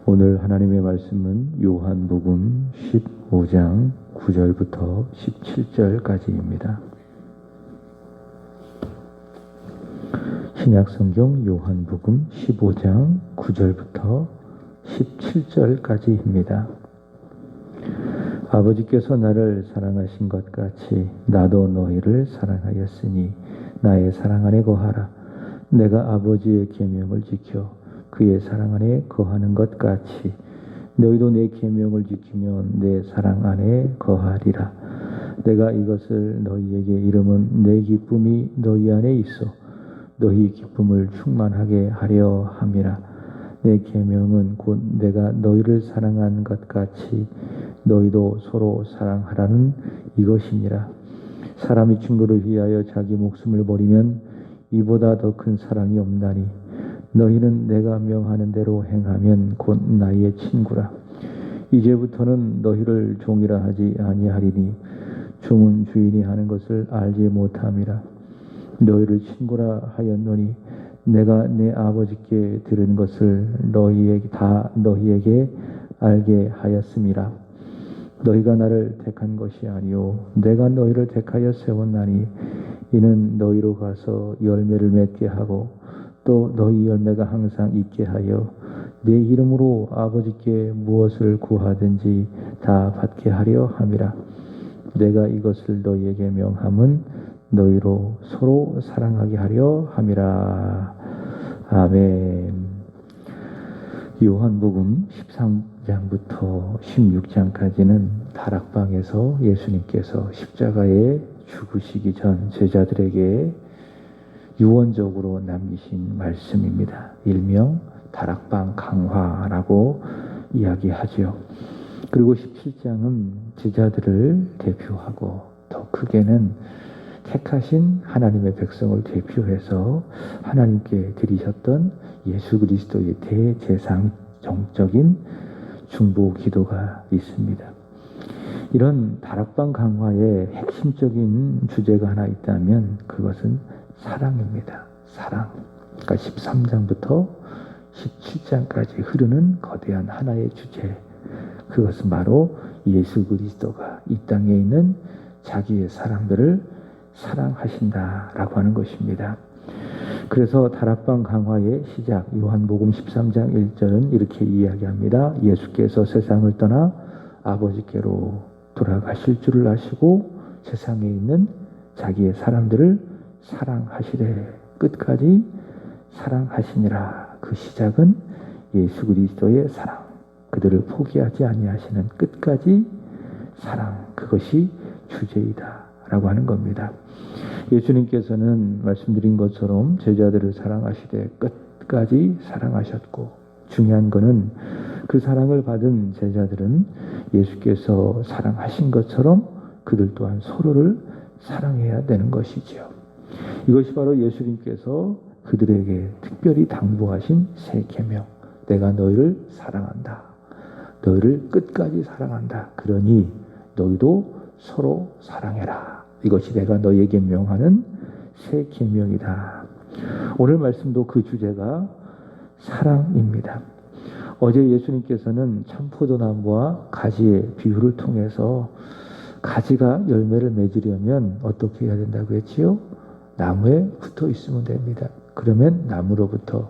오늘 하나님의 말씀은 요한복음 15장 9절부터 17절까지입니다. 신약성경 요한복음 15장 9절부터 17절까지입니다. 아버지께서 나를 사랑하신 것 같이 나도 너희를 사랑하였으니 나의 사랑 안에 거하라. 내가 아버지의 계명을 지켜 그의 사랑 안에 거하는 것 같이 너희도 내 계명을 지키면 내 사랑 안에 거하리라. 내가 이것을 너희에게 이름은 내 기쁨이 너희 안에 있어 너희 기쁨을 충만하게 하려 함이라. 내 계명은 곧 내가 너희를 사랑한 것 같이 너희도 서로 사랑하라는 이것이니라. 사람이 친구를 위하여 자기 목숨을 버리면 이보다 더 큰 사랑이 없나니 너희는 내가 명하는 대로 행하면 곧 나의 친구라. 이제부터는 너희를 종이라 하지 아니하리니 종은 주인이 하는 것을 알지 못함이라. 너희를 친구라 하였노니 내가 내 아버지께 들은 것을 너희에게 알게 하였음이라. 너희가 나를 택한 것이 아니요 내가 너희를 택하여 세웠나니 이는 너희로 가서 열매를 맺게 하고 또 너희 열매가 항상 있게 하여 내 이름으로 아버지께 무엇을 구하든지 다 받게 하려 함이라. 내가 이것을 너희에게 명함은 너희로 서로 사랑하게 하려 함이라. 아멘. 요한복음 13장부터 16장까지는 다락방에서 예수님께서 십자가에 죽으시기 전 제자들에게 유언적으로 남기신 말씀입니다. 일명 다락방 강화라고 이야기하죠. 그리고 17장은 제자들을 대표하고 더 크게는 택하신 하나님의 백성을 대표해서 하나님께 드리셨던 예수 그리스도의 대제사장적인 중보 기도가 있습니다. 이런 다락방 강화의 핵심적인 주제가 하나 있다면 그것은 사랑입니다. 사랑. 그러니까 13장부터 17장까지 흐르는 거대한 하나의 주제. 그것은 바로 예수 그리스도가 이 땅에 있는 자기의 사람들을 사랑하신다라고 하는 것입니다. 그래서 다락방 강화의 시작 요한복음 13장 1절은 이렇게 이야기합니다. 예수께서 세상을 떠나 아버지께로 돌아가실 줄을 아시고 세상에 있는 자기의 사람들을 사랑하시되 끝까지 사랑하시니라. 그 시작은 예수 그리스도의 사랑, 그들을 포기하지 아니하시는 끝까지 사랑, 그것이 주제이다 라고 하는 겁니다. 예수님께서는 말씀드린 것처럼 제자들을 사랑하시되 끝까지 사랑하셨고, 중요한 것은 그 사랑을 받은 제자들은 예수께서 사랑하신 것처럼 그들 또한 서로를 사랑해야 되는 것이죠. 이것이 바로 예수님께서 그들에게 특별히 당부하신 새 계명, 내가 너희를 사랑한다. 너희를 끝까지 사랑한다. 그러니 너희도 서로 사랑해라. 이것이 내가 너희에게 명하는 새 계명이다. 오늘 말씀도 그 주제가 사랑입니다. 어제 예수님께서는 참포도나무와 가지의 비유를 통해서 가지가 열매를 맺으려면 어떻게 해야 된다고 했지요? 나무에 붙어 있으면 됩니다. 그러면 나무로부터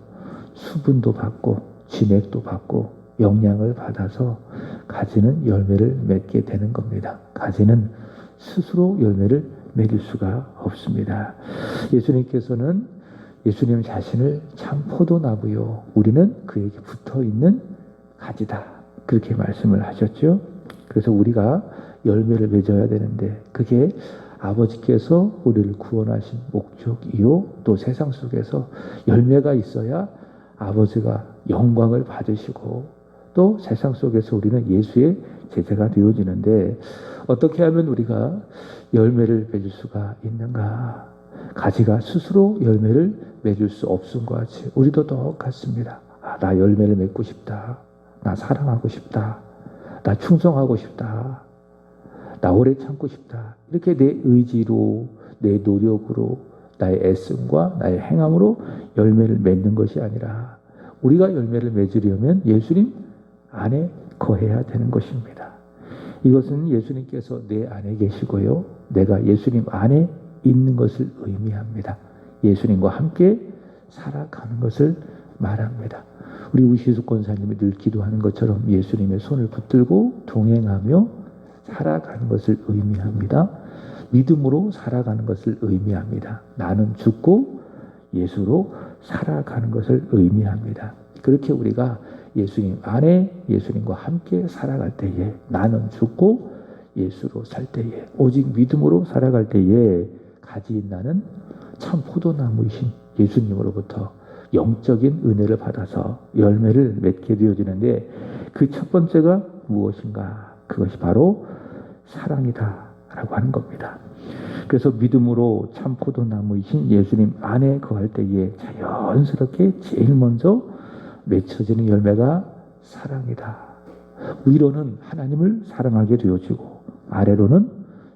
수분도 받고 진액도 받고 영양을 받아서 가지는 열매를 맺게 되는 겁니다. 가지는 스스로 열매를 맺을 수가 없습니다. 예수님께서는 예수님 자신을 참 포도나무요, 우리는 그에게 붙어있는 가지다, 그렇게 말씀을 하셨죠. 그래서 우리가 열매를 맺어야 되는데 그게 아버지께서 우리를 구원하신 목적이요, 또 세상 속에서 열매가 있어야 아버지가 영광을 받으시고 또 세상 속에서 우리는 예수의 제자가 되어지는데, 어떻게 하면 우리가 열매를 맺을 수가 있는가? 가지가 스스로 열매를 맺을 수 없은 것 같이 우리도 똑같습니다. 나 열매를 맺고 싶다. 나 사랑하고 싶다. 나 충성하고 싶다. 나 오래 참고 싶다. 이렇게 내 의지로, 내 노력으로, 나의 애씀과 나의 행함으로 열매를 맺는 것이 아니라 우리가 열매를 맺으려면 예수님 안에 거해야 되는 것입니다. 이것은 예수님께서 내 안에 계시고요, 내가 예수님 안에 있는 것을 의미합니다. 예수님과 함께 살아가는 것을 말합니다. 우리 우시숙 권사님이 늘 기도하는 것처럼 예수님의 손을 붙들고 동행하며 살아가는 것을 의미합니다. 믿음으로 살아가는 것을 의미합니다. 나는 죽고 예수로 살아가는 것을 의미합니다. 그렇게 우리가 예수님 안에 예수님과 함께 살아갈 때에, 나는 죽고 예수로 살 때에, 오직 믿음으로 살아갈 때에 가진 나는 참 포도나무이신 예수님으로부터 영적인 은혜를 받아서 열매를 맺게 되어지는데, 그 첫 번째가 무엇인가? 그것이 바로 사랑이다 라고 하는 겁니다. 그래서 믿음으로 참 포도나무이신 예수님 안에 거할 때에 자연스럽게 제일 먼저 맺혀지는 열매가 사랑이다. 위로는 하나님을 사랑하게 되어지고 아래로는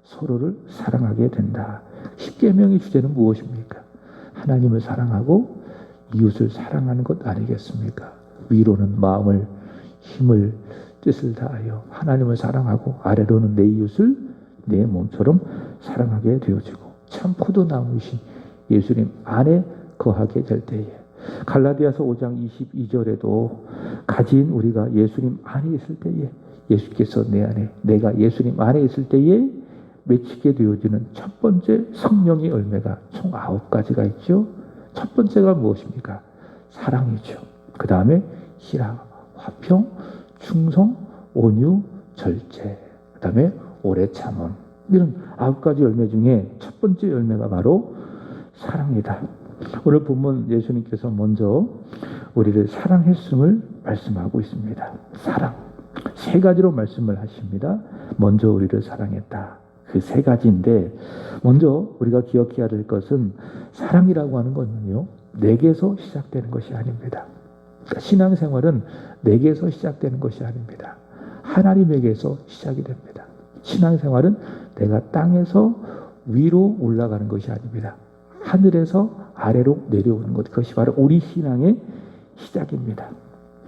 서로를 사랑하게 된다. 십계명의 주제는 무엇입니까? 하나님을 사랑하고 이웃을 사랑하는 것 아니겠습니까? 위로는 마음을, 힘을, 뜻을 다하여 하나님을 사랑하고 아래로는 내 이웃을 내 몸처럼 사랑하게 되어지고, 참 포도나무이신 예수님 안에 거하게 될 때에, 갈라디아서 5장 22절에도 가진 우리가 예수님 안에 있을 때에, 예수께서 내 안에, 내가 예수님 안에 있을 때에 맺히게 되어지는 첫 번째 성령의 열매가 총 9가지가 있죠. 첫 번째가 무엇입니까? 사랑이죠. 그 다음에 희락, 화평, 충성, 온유, 절제, 그 다음에 오래 참음, 이런 9가지 열매 중에 첫 번째 열매가 바로 사랑이다. 오늘 본문 예수님께서 먼저 우리를 사랑했음을 말씀하고 있습니다. 사랑. 3가지로 말씀을 하십니다. 먼저 우리를 사랑했다. 그 3가지인데, 먼저 우리가 기억해야 될 것은, 사랑이라고 하는 것은요, 내게서 시작되는 것이 아닙니다. 그러니까 신앙생활은 내게서 시작되는 것이 아닙니다. 하나님에게서 시작이 됩니다. 신앙생활은 내가 땅에서 위로 올라가는 것이 아닙니다. 하늘에서 아래로 내려오는 것, 그것이 바로 우리 신앙의 시작입니다.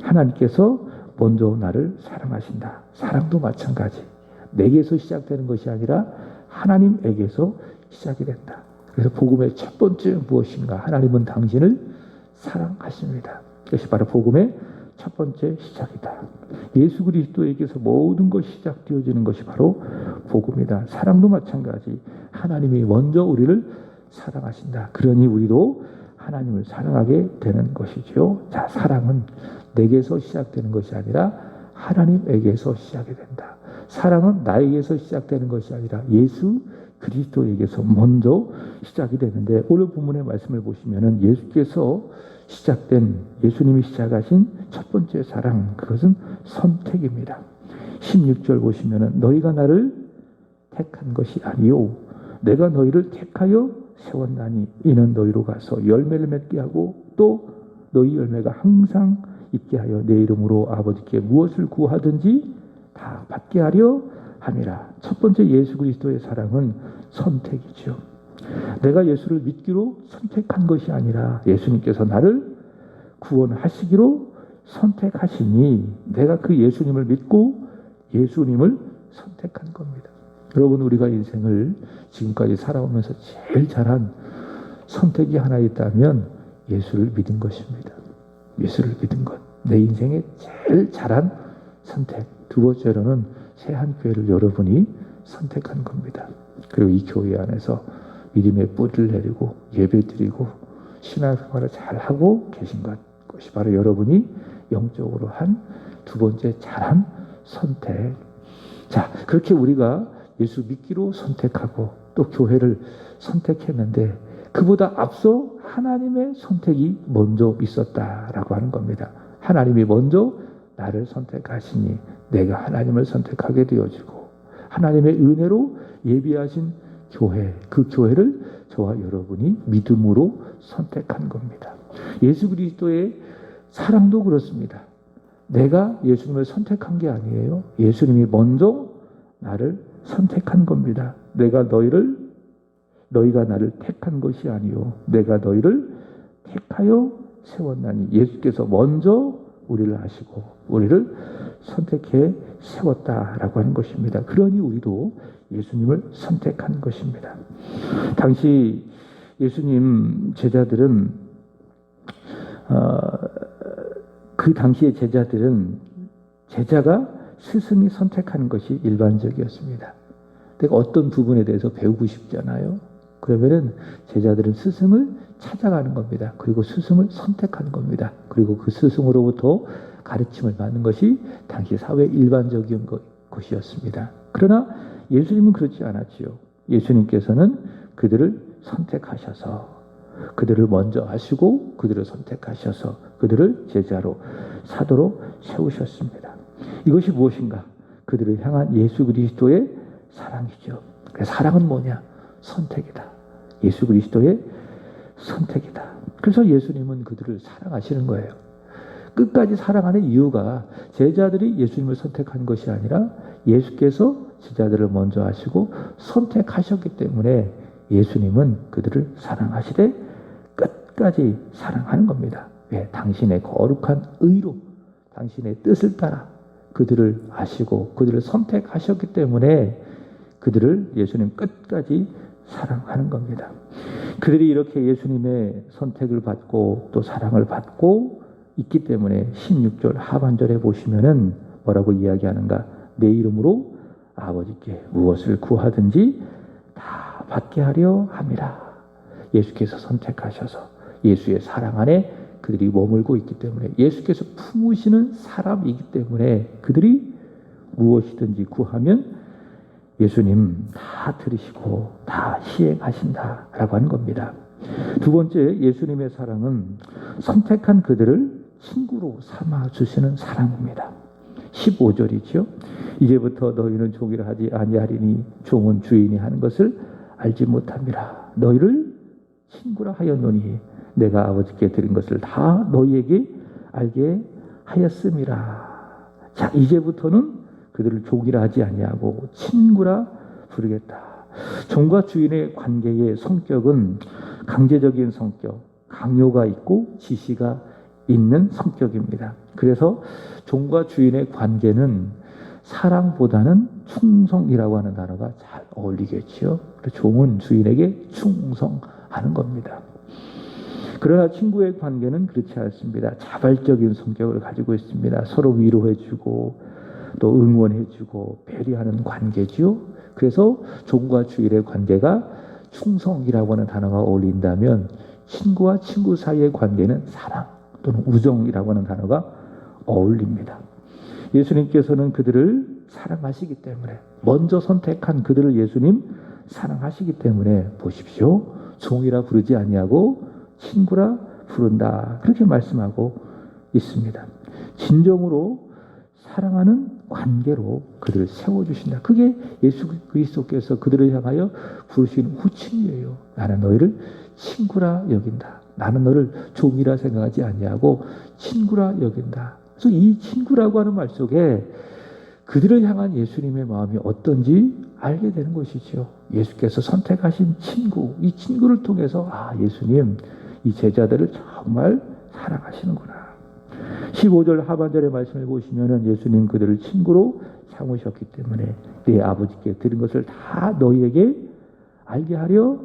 하나님께서 먼저 나를 사랑하신다. 사랑도 마찬가지. 내게서 시작되는 것이 아니라 하나님에게서 시작이 된다. 그래서 복음의 첫 번째 무엇인가? 하나님은 당신을 사랑하십니다. 그것이 바로 복음의 첫 번째 시작이다. 예수 그리스도에게서 모든 것이 시작되어지는 것이 바로 복음이다. 사랑도 마찬가지. 하나님이 먼저 우리를 사랑하신다. 그러니 우리도 하나님을 사랑하게 되는 것이죠. 자, 사랑은 내게서 시작되는 것이 아니라 하나님에게서 시작이 된다. 사랑은 나에게서 시작되는 것이 아니라 예수 그리스도에게서 먼저 시작이 되는데, 오늘 본문의 말씀을 보시면은 예수께서 시작된, 예수님이 시작하신 첫 번째 사랑, 그것은 선택입니다. 16절 보시면은 너희가 나를 택한 것이 아니요 내가 너희를 택하여 세웠나니 이는 너희로 가서 열매를 맺게 하고 또 너희 열매가 항상 있게 하여 내 이름으로 아버지께 무엇을 구하든지 다 받게 하려 함이라. 첫 번째 예수 그리스도의 사랑은 선택이죠. 내가 예수를 믿기로 선택한 것이 아니라 예수님께서 나를 구원하시기로 선택하시니 내가 그 예수님을 믿고 예수님을 선택한 겁니다. 여러분, 우리가 인생을 지금까지 살아오면서 제일 잘한 선택이 하나 있다면 예수를 믿은 것입니다. 예수를 믿은 것. 내 인생에 제일 잘한 선택. 두 번째로는 새한교회를 여러분이 선택한 겁니다. 그리고 이 교회 안에서 믿음의 뿌리를 내리고 예배드리고 신앙생활을 잘하고 계신 것. 그것이 바로 여러분이 영적으로 한 두 번째 잘한 선택. 자, 그렇게 우리가 예수 믿기로 선택하고 또 교회를 선택했는데, 그보다 앞서 하나님의 선택이 먼저 있었다라고 하는 겁니다. 하나님이 먼저 나를 선택하시니 내가 하나님을 선택하게 되어지고, 하나님의 은혜로 예비하신 교회, 그 교회를 저와 여러분이 믿음으로 선택한 겁니다. 예수 그리스도의 사랑도 그렇습니다. 내가 예수님을 선택한 게 아니에요. 예수님이 먼저 나를 선택한 겁니다. 너희가 나를 택한 것이 아니요 내가 너희를 택하여 세웠나니 예수께서 먼저 우리를 아시고 우리를 선택해 세웠다라고 하는 것입니다. 그러니 우리도 예수님을 선택한 것입니다. 당시 예수님 제자들은 그 당시의 제자들은 제자가 스승이 선택하는 것이 일반적이었습니다. 내가 어떤 부분에 대해서 배우고 싶잖아요. 그러면은 제자들은 스승을 찾아가는 겁니다. 그리고 스승을 선택하는 겁니다. 그리고 그 스승으로부터 가르침을 받는 것이 당시 사회 일반적인 것이었습니다. 그러나 예수님은 그렇지 않았지요. 예수님께서는 그들을 선택하셔서 그들을 먼저 하시고 그들을 선택하셔서 그들을 제자로 사도로 세우셨습니다. 이것이 무엇인가? 그들을 향한 예수 그리스도의 사랑이죠. 사랑은 뭐냐? 선택이다. 예수 그리스도의 선택이다. 그래서 예수님은 그들을 사랑하시는 거예요. 끝까지 사랑하는 이유가 제자들이 예수님을 선택한 것이 아니라 예수께서 제자들을 먼저 하시고 선택하셨기 때문에 예수님은 그들을 사랑하시되 끝까지 사랑하는 겁니다. 왜? 당신의 거룩한 의로 당신의 뜻을 따라 그들을 아시고 그들을 선택하셨기 때문에 그들을 예수님 끝까지 사랑하는 겁니다. 그들이 이렇게 예수님의 선택을 받고 또 사랑을 받고 있기 때문에 16절 하반절에 보시면은 뭐라고 이야기하는가? 내 이름으로 아버지께 무엇을 구하든지 다 받게 하려 함이라. 예수께서 선택하셔서 예수의 사랑 안에 그들이 머물고 있기 때문에 예수께서 품으시는 사람이기 때문에 그들이 무엇이든지 구하면 예수님 다 들으시고 다 시행하신다라고 하는 겁니다. 두 번째, 예수님의 사랑은 선택한 그들을 친구로 삼아주시는 사랑입니다. 15절이죠. 이제부터 너희는 종이라 하지 아니하리니 종은 주인이 하는 것을 알지 못함이라. 너희를 친구라 하였노니 내가 아버지께 드린 것을 다 너희에게 알게 하였음이라. 자, 이제부터는 그들을 종이라 하지 아니하고 친구라 부르겠다. 종과 주인의 관계의 성격은 강제적인 성격, 강요가 있고 지시가 있는 성격입니다. 그래서 종과 주인의 관계는 사랑보다는 충성이라고 하는 단어가 잘 어울리겠지요. 종은 주인에게 충성하는 겁니다. 그러나 친구의 관계는 그렇지 않습니다. 자발적인 성격을 가지고 있습니다. 서로 위로해주고 또 응원해주고 배려하는 관계지요. 그래서 종과 주인의 관계가 충성이라고 하는 단어가 어울린다면 친구와 친구 사이의 관계는 사랑 또는 우정이라고 하는 단어가 어울립니다. 예수님께서는 그들을 사랑하시기 때문에 먼저 선택한 그들을 예수님 사랑하시기 때문에 보십시오. 종이라 부르지 아니하고 친구라 부른다. 그렇게 말씀하고 있습니다. 진정으로 사랑하는 관계로 그들을 세워주신다. 그게 예수 그리스도께서 그들을 향하여 부르신 호칭이에요. 나는 너희를 친구라 여긴다. 나는 너를 종이라 생각하지 아니하고 친구라 여긴다. 그래서 이 친구라고 하는 말 속에 그들을 향한 예수님의 마음이 어떤지 알게 되는 것이죠. 예수께서 선택하신 친구, 이 친구를 통해서 예수님 이 제자들을 정말 사랑하시는구나. 15절 하반절의 말씀을 보시면은 예수님 그들을 친구로 삼으셨기 때문에 내 아버지께 드린 것을 다 너희에게 알게 하려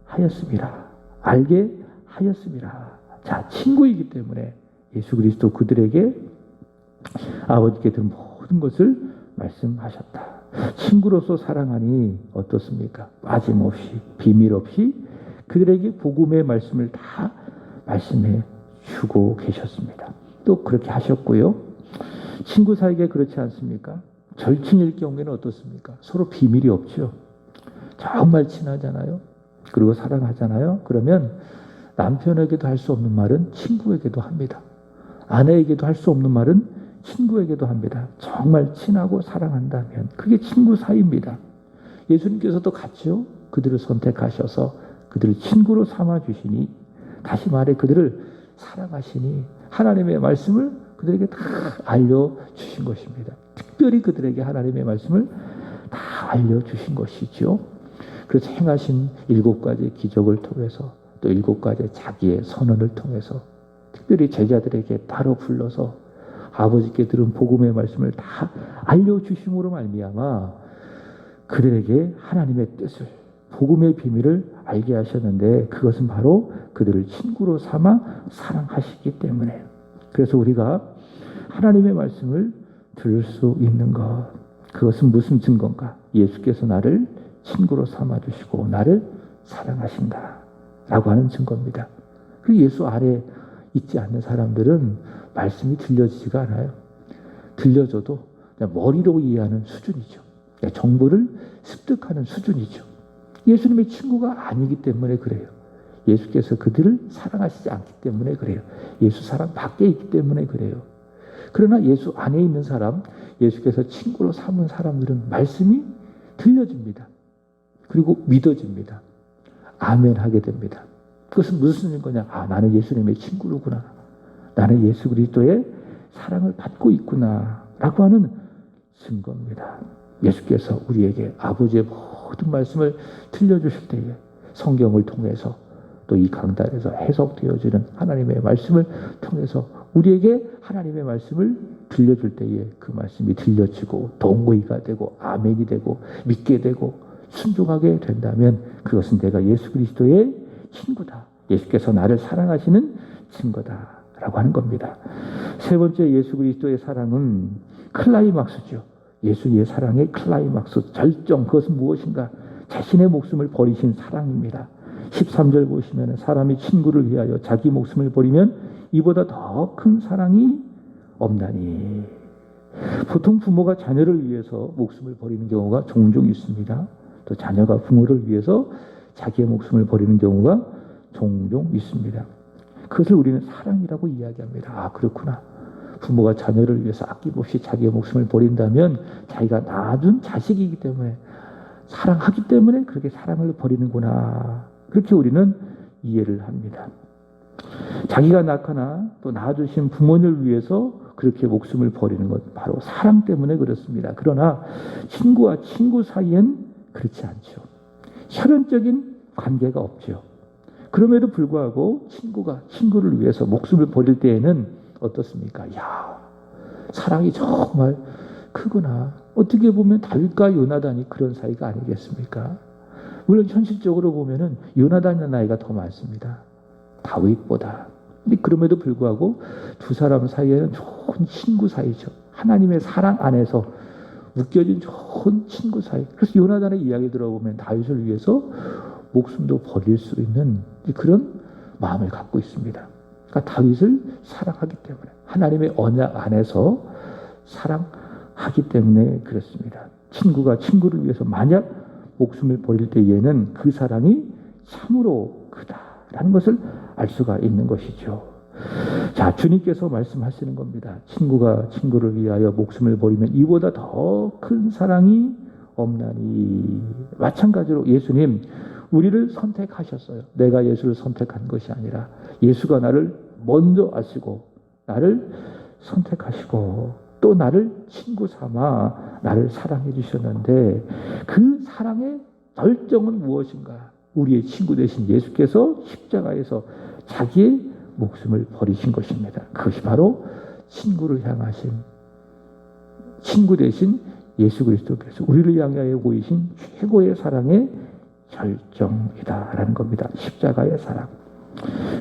하였음이라. 알게 하였음이라. 자, 친구이기 때문에 예수 그리스도 그들에게 아버지께 드린 모든 것을 말씀하셨다. 친구로서 사랑하니 어떻습니까? 빠짐없이 비밀 없이 그들에게 복음의 말씀을 다 말씀해 주고 계셨습니다. 또 그렇게 하셨고요. 친구 사이에 그렇지 않습니까? 절친일 경우에는 어떻습니까? 서로 비밀이 없죠. 정말 친하잖아요. 그리고 사랑하잖아요. 그러면 남편에게도 할 수 없는 말은 친구에게도 합니다. 아내에게도 할 수 없는 말은 친구에게도 합니다. 정말 친하고 사랑한다면 그게 친구 사이입니다. 예수님께서도 같죠. 그들을 선택하셔서 그들을 친구로 삼아주시니 다시 말해 그들을 사랑하시니 하나님의 말씀을 그들에게 다 알려주신 것입니다. 특별히 그들에게 하나님의 말씀을 다 알려주신 것이죠. 그래서 행하신 7가지 기적을 통해서 또 7가지 자기의 선언을 통해서 특별히 제자들에게 따로 불러서 아버지께 들은 복음의 말씀을 다 알려주심으로 말미암아 그들에게 하나님의 뜻을, 복음의 비밀을 알게 하셨는데, 그것은 바로 그들을 친구로 삼아 사랑하시기 때문에. 그래서 우리가 하나님의 말씀을 들을 수 있는 것, 그것은 무슨 증거인가? 예수께서 나를 친구로 삼아주시고 나를 사랑하신다 라고 하는 증거입니다. 그리고 예수 아래 있지 않는 사람들은 말씀이 들려지지가 않아요. 들려줘도 그냥 머리로 이해하는 수준이죠. 정보를 습득하는 수준이죠. 예수님의 친구가 아니기 때문에 그래요. 예수께서 그들을 사랑하시지 않기 때문에 그래요. 예수 사랑 밖에 있기 때문에 그래요. 그러나 예수 안에 있는 사람, 예수께서 친구로 삼은 사람들은 말씀이 들려집니다. 그리고 믿어집니다. 아멘 하게 됩니다. 그것은 무슨 증거냐? 아, 나는 예수님의 친구로구나. 나는 예수 그리스도의 사랑을 받고 있구나 라고 하는 증거입니다. 예수께서 우리에게 아버지의 모든 말씀을 들려주실 때에 성경을 통해서 또 이 강단에서 해석되어지는 하나님의 말씀을 통해서 우리에게 하나님의 말씀을 들려줄 때에 그 말씀이 들려지고 동의가 되고 아멘이 되고 믿게 되고 순종하게 된다면 그것은 내가 예수 그리스도의 친구다. 예수께서 나를 사랑하시는 증거다 라고 하는 겁니다. 세 번째, 예수 그리스도의 사랑은 클라이막스죠. 예수의 사랑의 클라이막스, 절정, 그것은 무엇인가? 자신의 목숨을 버리신 사랑입니다. 13절 보시면 사람이 친구를 위하여 자기 목숨을 버리면 이보다 더 큰 사랑이 없나니. 보통 부모가 자녀를 위해서 목숨을 버리는 경우가 종종 있습니다. 또 자녀가 부모를 위해서 자기의 목숨을 버리는 경우가 종종 있습니다. 그것을 우리는 사랑이라고 이야기합니다. 아, 그렇구나. 부모가 자녀를 위해서 아낌없이 자기의 목숨을 버린다면 자기가 낳아준 자식이기 때문에, 사랑하기 때문에 그렇게 사랑을 버리는구나. 그렇게 우리는 이해를 합니다. 자기가 낳거나 또 낳아주신 부모를 위해서 그렇게 목숨을 버리는 것, 바로 사랑 때문에 그렇습니다. 그러나 친구와 친구 사이엔 그렇지 않죠. 혈연적인 관계가 없죠. 그럼에도 불구하고 친구가 친구를 위해서 목숨을 버릴 때에는 어떻습니까? 야, 사랑이 정말 크구나. 어떻게 보면 다윗과 요나단이 그런 사이가 아니겠습니까? 물론 현실적으로 보면은 요나단의 나이가 더 많습니다. 다윗보다. 근데 그럼에도 불구하고 두 사람 사이에는 좋은 친구 사이죠. 하나님의 사랑 안에서 묶여진 좋은 친구 사이. 그래서 요나단의 이야기 들어보면 다윗을 위해서 목숨도 버릴 수 있는 그런 마음을 갖고 있습니다. 그러니까 다윗을 사랑하기 때문에, 하나님의 언약 안에서 사랑하기 때문에 그렇습니다. 친구가 친구를 위해서 만약 목숨을 버릴 때에는 그 사랑이 참으로 크다라는 것을 알 수가 있는 것이죠. 자, 주님께서 말씀하시는 겁니다. 친구가 친구를 위하여 목숨을 버리면 이보다 더 큰 사랑이 없나니. 마찬가지로 예수님 우리를 선택하셨어요. 내가 예수를 선택한 것이 아니라 예수가 나를 먼저 아시고 나를 선택하시고 또 나를 친구 삼아 나를 사랑해 주셨는데, 그 사랑의 절정은 무엇인가? 우리의 친구 되신 예수께서 십자가에서 자기의 목숨을 버리신 것입니다. 그것이 바로 친구를 향하신, 친구 되신 예수 그리스도께서 우리를 향하여 보이신 최고의 사랑의 절정이다라는 겁니다. 십자가의 사랑.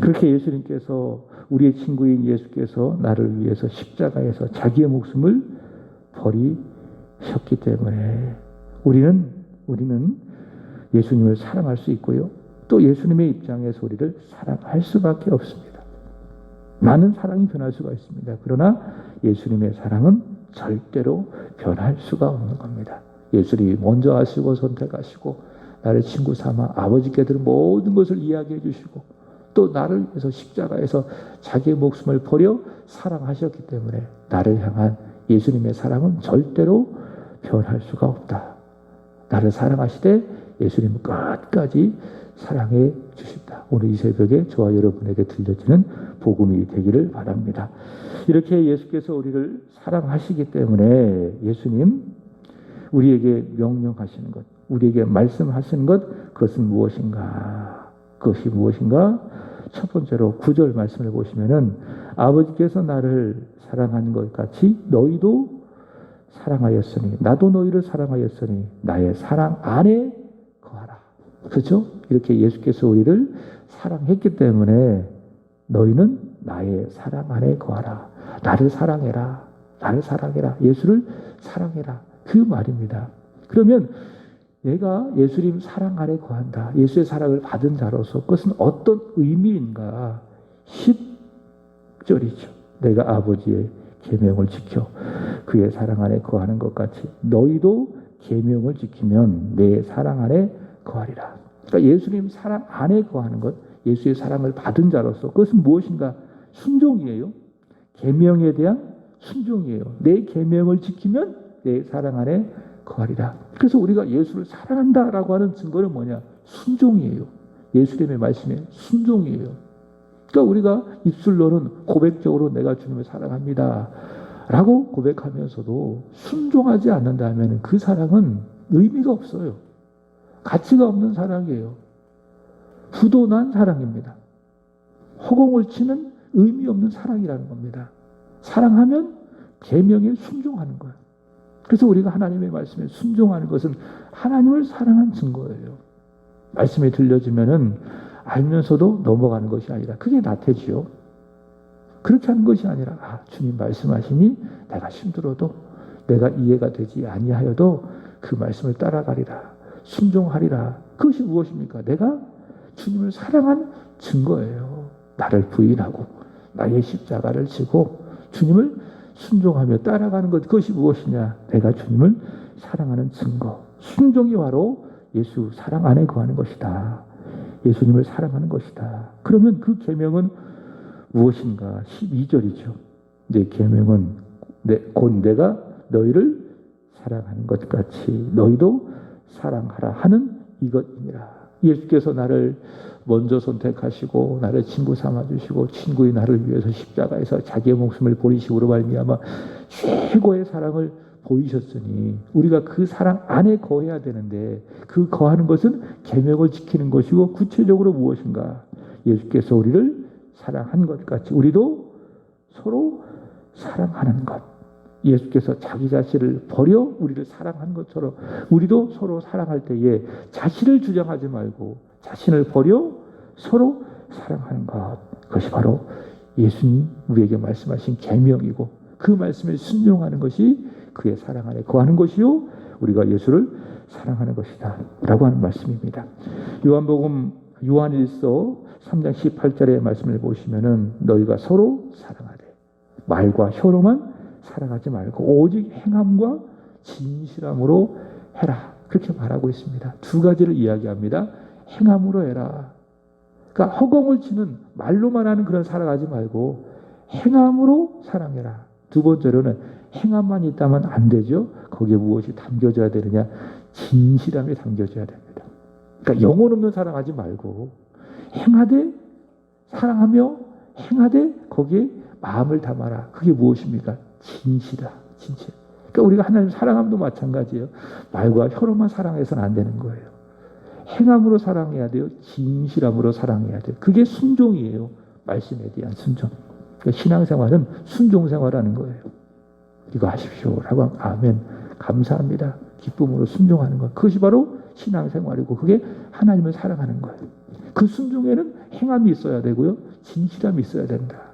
그렇게 예수님께서, 우리의 친구인 예수께서 나를 위해서 십자가에서 자기의 목숨을 버리셨기 때문에 우리는 예수님을 사랑할 수 있고요. 또 예수님의 입장에서 우리를 사랑할 수밖에 없습니다. 많은 사랑이 변할 수가 있습니다. 그러나 예수님의 사랑은 절대로 변할 수가 없는 겁니다. 예수님이 먼저 하시고 선택하시고 나를 친구 삼아 아버지께 들은 모든 것을 이야기해 주시고 또 나를 위해서 십자가에서 자기의 목숨을 버려 사랑하셨기 때문에 나를 향한 예수님의 사랑은 절대로 변할 수가 없다. 나를 사랑하시되 예수님은 끝까지 사랑해 주신다. 오늘 이 새벽에 저와 여러분에게 들려지는 복음이 되기를 바랍니다. 이렇게 예수께서 우리를 사랑하시기 때문에 예수님 우리에게 명령하시는 것, 우리에게 말씀하시는 것, 그것은 무엇인가? 그것이 무엇인가? 첫 번째로 9절 말씀을 보시면은 아버지께서 나를 사랑한 것 같이 너희도 사랑하였으니 나도 너희를 사랑하였으니 나의 사랑 안에 거하라. 그렇죠? 이렇게 예수께서 우리를 사랑했기 때문에 너희는 나의 사랑 안에 거하라. 나를 사랑해라. 나를 사랑해라. 예수를 사랑해라. 그 말입니다. 그러면 내가 예수님 사랑 안에 거한다. 예수의 사랑을 받은 자로서 그것은 어떤 의미인가? 10절이죠. 내가 아버지의 계명을 지켜 그의 사랑 안에 거하는 것 같이 너희도 계명을 지키면 내 사랑 안에 거하리라. 그러니까 예수님 사랑 안에 거하는 것, 예수의 사랑을 받은 자로서 그것은 무엇인가? 순종이에요. 계명에 대한 순종이에요. 내 계명을 지키면 내 사랑 안에 거하리라. 그래서 우리가 예수를 사랑한다라고 하는 증거는 뭐냐? 순종이에요. 예수님의 말씀에 순종이에요. 그러니까 우리가 입술로는 고백적으로 내가 주님을 사랑합니다 라고 고백하면서도 순종하지 않는다면 그 사랑은 의미가 없어요. 가치가 없는 사랑이에요. 부도난 사랑입니다. 허공을 치는 의미 없는 사랑이라는 겁니다. 사랑하면 계명에 순종하는 거예요. 그래서 우리가 하나님의 말씀에 순종하는 것은 하나님을 사랑한 증거예요. 말씀이 들려지면은 알면서도 넘어가는 것이 아니라 그게 나태지요. 그렇게 하는 것이 아니라 주님 말씀하시니 내가 힘들어도 내가 이해가 되지 아니하여도 그 말씀을 따라가리라. 순종하리라. 그것이 무엇입니까? 내가 주님을 사랑한 증거예요. 나를 부인하고 나의 십자가를 지고 주님을 순종하며 따라가는 것, 그것이 무엇이냐? 내가 주님을 사랑하는 증거. 순종이 바로 예수 사랑 안에 거하는 것이다. 예수님을 사랑하는 것이다. 그러면 그 계명은 무엇인가? 12절이죠. 내 계명은 곧 내가 너희를 사랑하는 것 같이 너희도 사랑하라 하는 이것이니라. 예수께서 나를 먼저 선택하시고 나를 친구 삼아주시고 친구의 나를 위해서 십자가에서 자기의 목숨을 버리심으로 말미암아 최고의 사랑을 보이셨으니 우리가 그 사랑 안에 거해야 되는데 그 거하는 것은 계명을 지키는 것이고 구체적으로 무엇인가? 예수께서 우리를 사랑한 것 같이 우리도 서로 사랑하는 것. 예수께서 자기 자신을 버려 우리를 사랑한 것처럼 우리도 서로 사랑할 때에 자신을 주장하지 말고 자신을 버려 서로 사랑하는 것. 그것이 바로 예수님 우리에게 말씀하신 계명이고 그 말씀에 순종하는 것이 그의 사랑 안에 거하는 것이요 우리가 예수를 사랑하는 것이다 라고 하는 말씀입니다. 요한복음 요한일서 3장 18절의 말씀을 보시면은 너희가 서로 사랑하되 말과 혀로만 사랑하지 말고 오직 행함과 진실함으로 해라. 그렇게 말하고 있습니다. 두 가지를 이야기합니다. 행함으로 해라. 그러니까 허공을 치는 말로만 하는 그런 사랑하지 말고 행함으로 사랑해라. 두 번째로는 행함만 있다면 안 되죠. 거기에 무엇이 담겨져야 되느냐? 진실함이 담겨져야 됩니다. 그러니까 영혼 없는 사랑하지 말고 행하되 사랑하며 행하되 거기에 마음을 담아라. 그게 무엇입니까? 진실이다. 진실. 그러니까 우리가 하나님 사랑함도 마찬가지예요. 말과 혀로만 사랑해서는 안 되는 거예요. 행함으로 사랑해야 돼요. 진실함으로 사랑해야 돼요. 그게 순종이에요. 말씀에 대한 순종. 그러니까 신앙생활은 순종생활하는 거예요. 이거 하십시오. 라고 하면 아멘. 감사합니다. 기쁨으로 순종하는 것. 그것이 바로 신앙생활이고 그게 하나님을 사랑하는 거예요. 그 순종에는 행함이 있어야 되고요. 진실함이 있어야 된다.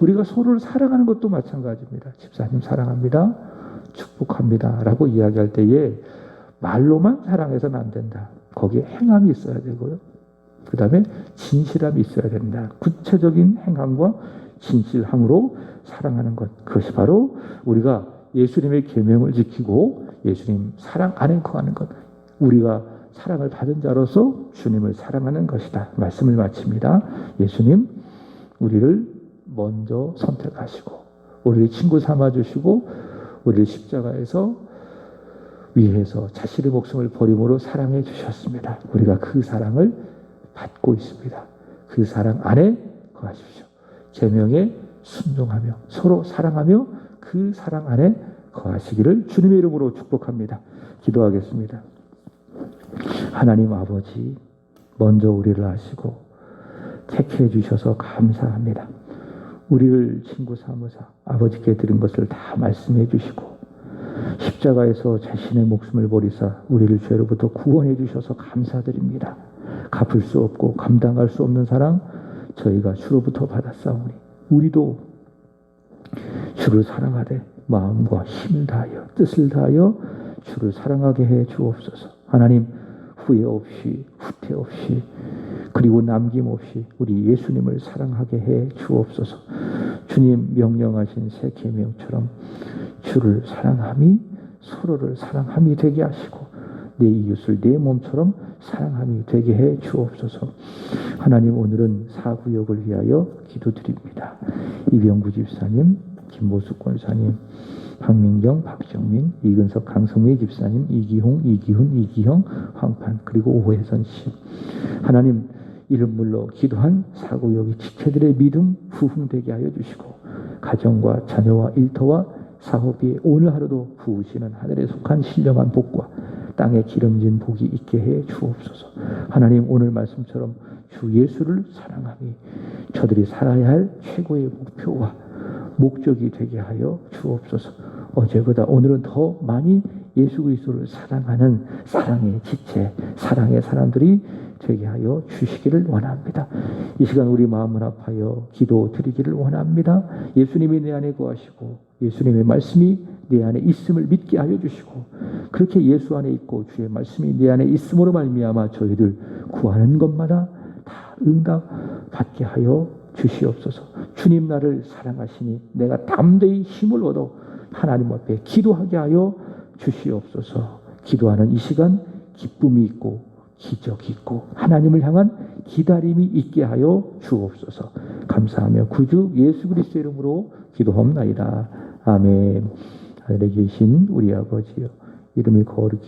우리가 서로를 사랑하는 것도 마찬가지입니다. 집사님 사랑합니다. 축복합니다. 라고 이야기할 때에 말로만 사랑해서는 안 된다. 거기에 행함이 있어야 되고요. 그 다음에 진실함이 있어야 된다. 구체적인 행함과 진실함으로 사랑하는 것. 그것이 바로 우리가 예수님의 계명을 지키고 예수님 사랑 안에 거하는 것. 우리가 사랑을 받은 자로서 주님을 사랑하는 것이다. 말씀을 마칩니다. 예수님 우리를 먼저 선택하시고 우리를 친구 삼아주시고 우리를 십자가에서 위해서 자신의 목숨을 버림으로 사랑해 주셨습니다. 우리가 그 사랑을 받고 있습니다. 그 사랑 안에 거하십시오. 계명에 순종하며 서로 사랑하며 그 사랑 안에 거하시기를 주님의 이름으로 축복합니다. 기도하겠습니다. 하나님 아버지 먼저 우리를 아시고 택해 주셔서 감사합니다. 우리를 친구 삼으사 아버지께 들은 것을 다 말씀해 주시고 십자가에서 자신의 목숨을 버리사 우리를 죄로부터 구원해 주셔서 감사드립니다. 갚을 수 없고 감당할 수 없는 사랑 저희가 주로부터 받았사오니 우리도 주를 사랑하되 마음과 힘을 다하여 뜻을 다하여 주를 사랑하게 해 주옵소서. 하나님, 후회 없이 후퇴 없이 그리고 남김없이 우리 예수님을 사랑하게 해 주옵소서. 주님 명령하신 새 계명처럼 주를 사랑함이 서로를 사랑함이 되게 하시고 내 이웃을 내 몸처럼 사랑함이 되게 해 주옵소서. 하나님, 오늘은 사구역을 위하여 기도드립니다. 이병구 집사님, 김보숙 권사님, 박민경, 박정민, 이근석, 강성미 집사님, 이기홍, 이기훈, 이기형, 황판, 그리고 오혜선 씨. 하나님, 이름 불러 기도한 사구역의 지체들의 믿음 부흥되게 하여 주시고 가정과 자녀와 일터와 사업이 오늘 하루도 부으시는 하늘에 속한 신령한 복과 땅에 기름진 복이 있게 해 주옵소서. 하나님, 오늘 말씀처럼 주 예수를 사랑함이 저들이 살아야 할 최고의 목표와 목적이 되게 하여 주옵소서. 어제보다 오늘은 더 많이 예수 그리스도를 사랑하는 사랑의 지체, 사랑의 사람들이 되게 하여 주시기를 원합니다. 이 시간 우리 마음을 아파요 기도 드리기를 원합니다. 예수님이 내 안에 거하시고 예수님의 말씀이 내 안에 있음을 믿게 하여 주시고 그렇게 예수 안에 있고 주의 말씀이 내 안에 있음으로 말미암아 저희들 구하는 것마다 다 응답 받게 하여 주시옵소서. 주님 나를 사랑하시니 내가 담대히 힘을 얻어 하나님 앞에 기도하게 하여 주시옵소서. 기도하는 이 시간 기쁨이 있고 기적이 있고 하나님을 향한 기다림이 있게 하여 주옵소서. 감사하며 구주 예수 그리스도의 이름으로 기도하옵나이다. 아멘. 하늘에 계신 우리 아버지여, 이름이 거룩히